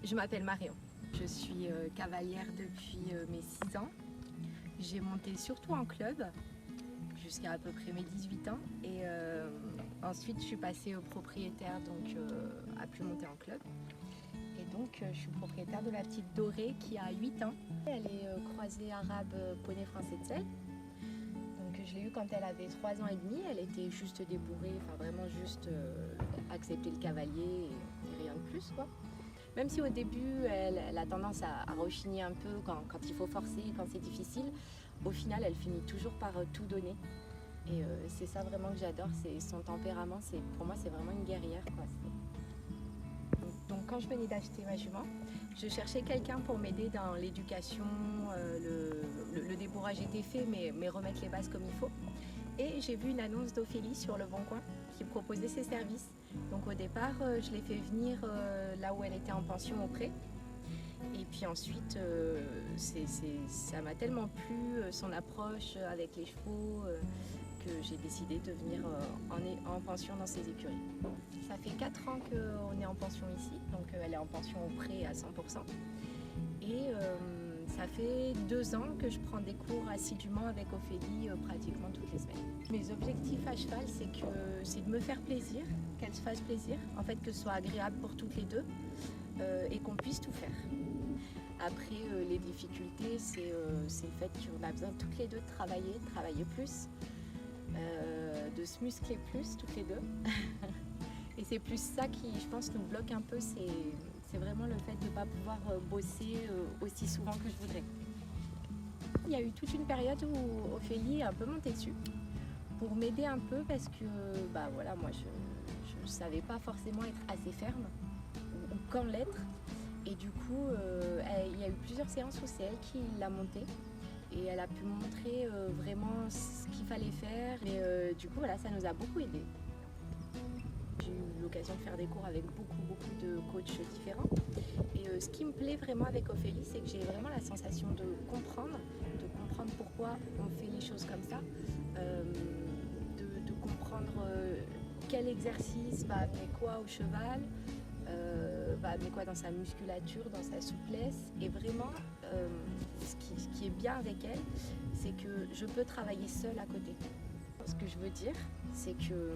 Je m'appelle Marion. Je suis cavalière depuis mes 6 ans. J'ai monté surtout en club jusqu'à à peu près mes 18 ans. Et ensuite, je suis passée au propriétaire, donc à plus monter en club. Et donc, je suis propriétaire de la petite Dorée qui a 8 ans. Elle est croisée arabe poney français de selle. Donc, je l'ai eue quand elle avait 3 ans et demi. Elle était juste débourrée, enfin vraiment juste accepter le cavalier et rien de plus, quoi. Même si au début, elle a tendance à rechigner un peu quand il faut forcer, quand c'est difficile, au final, elle finit toujours par tout donner. Et c'est ça vraiment que j'adore, c'est son tempérament. Pour moi, c'est vraiment une guerrière, quoi. Donc quand je venais d'acheter ma jument, je cherchais quelqu'un pour m'aider dans l'éducation, le débourrage était fait, mais remettre les bases comme il faut. Et j'ai vu une annonce d'Ophélie sur Le Bon Coin qui proposait ses services. Donc au départ, je l'ai fait venir là où elle était en pension au pré. Et puis ensuite, ça m'a tellement plu, son approche avec les chevaux, que j'ai décidé de venir en pension dans ses écuries. Ça fait 4 ans qu'on est en pension ici, donc elle est en pension au pré à 100%. Et ça fait 2 ans que je prends des cours assidûment avec Ophélie pratiquement toutes les semaines. Mes objectifs à cheval, c'est de me faire plaisir, qu'elle se fasse plaisir, en fait que ce soit agréable pour toutes les deux et qu'on puisse tout faire. Après, les difficultés, c'est le fait qu'on a besoin toutes les deux de travailler plus, de se muscler plus toutes les deux. Et c'est plus ça qui, je pense, nous bloque un peu, c'est vraiment le fait de ne pas pouvoir bosser aussi souvent que je voudrais. Il y a eu toute une période où Ophélie est un peu montée dessus pour m'aider un peu parce que bah voilà, moi je ne savais pas forcément être assez ferme ou quand l'être. Et du coup, il y a eu plusieurs séances où c'est elle qui l'a montée et elle a pu montrer vraiment ce qu'il fallait faire. Et du coup, voilà, ça nous a beaucoup aidés. J'ai eu l'occasion de faire des cours avec beaucoup de coachs différents. Et ce qui me plaît vraiment avec Ophélie, c'est que j'ai vraiment la sensation de comprendre pourquoi on fait les choses comme ça, de comprendre quel exercice va amener quoi au cheval, va amener quoi dans sa musculature, dans sa souplesse. Et vraiment, ce qui est bien avec elle, c'est que je peux travailler seule à côté. Ce que je veux dire, c'est que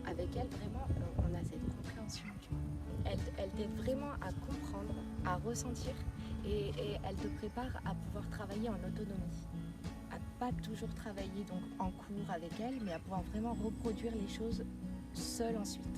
avec elle, vraiment, on a cette compréhension. Elle t'aide vraiment à comprendre, à ressentir, et elle te prépare à pouvoir travailler en autonomie. À pas toujours travailler donc en cours avec elle, mais à pouvoir vraiment reproduire les choses seule ensuite.